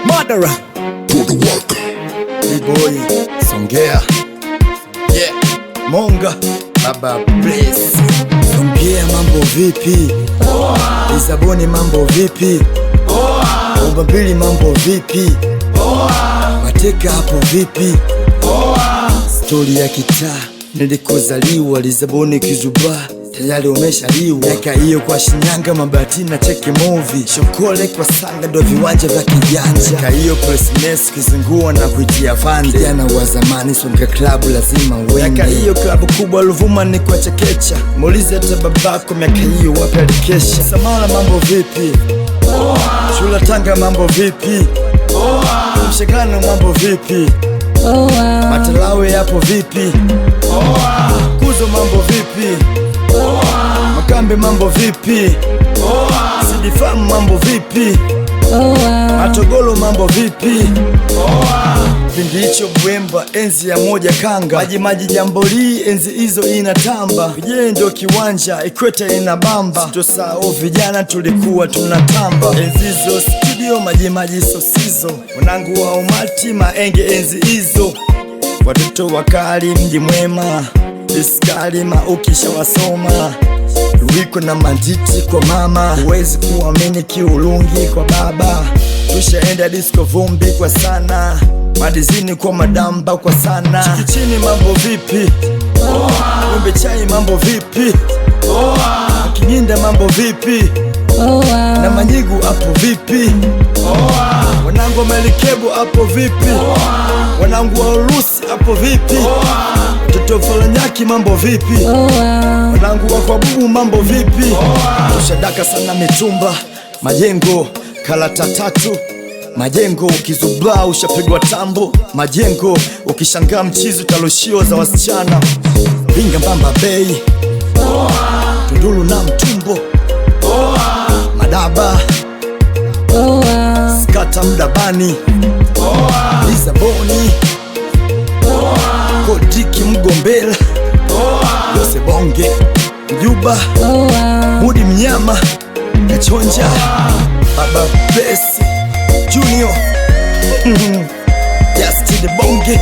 Madara B-boy Songea, yeah. Monga Baba Bless. Songea mambo vipi? Lisaboni mambo vipi? Ubambili mambo vipi? Mateka hapo vipi? Story ya kitaa nilikozaliwa Lisaboni Kizuba tayari umeshaliwa. Miaka hiyo kwa Shinyanga Mabati na cheki movie Shokole kwa Sanga ndo viwanja vya kijanja. Miaka hiyo Christmas kizungua na kuitia fande. Kijana wa zamani Songa Club lazima uende. Miaka hiyo klabu kubwa Ruvuma ni kwa Chekecha. Muulize hata babako miaka hiyo wapi alikesha. Samala mambo vipi? Shula Tanga mambo vipi? Mshangano mambo vipi? Matalawe yapo vipi? Kuzo mambo vipi? Makambe mambo vipi? Sidifamu mambo vipi? Matogolo mambo vipi? Pindi hicho Bwemba enzi ya moja kanga. Maji Jamboli enzi hizo inatamba. Vijee ndio kiwanja Ikweta inabamba. Sitosahau vijana tulikuwa tunatamba. Enzi hizo studio maji sosizo. Mwanangu wa umati maenge enzi hizo. Watoto wakali mji mwema. Iskali maukisha wasoma. Ruiko na Manditi kwa mama. Huwezi kuamini kiulungi kwa baba. Tushaenda disco vumbi kwa sana. Madizini kwa madamba kwa sana. Chikichini mambo vipi? Wembe chai mambo vipi? Kinyinda mambo vipi? Na Manyigu hapo vipi? Wanangu wa Melikebu hapo vipi? Wanangu wa Urusi hapo vipi? Toto Falanyaki mambo vipi? Wanangu wa kwa Bubu mambo vipi? Tushadaka sana mitumba. Majengo Kalata tatu. Majengo Kizuba ushapigwa tambo. Majengo ukishangaa mchizi taloshio za wasichana. Binga Mbamba Bay Tundulu na Mtumbo Madaba Skata Mdabani Lisaboni Kodiki Mgombela Yose Bonge Mjuba Mudi Mnyama Kachonja Baba Bless Junior Justin Bonge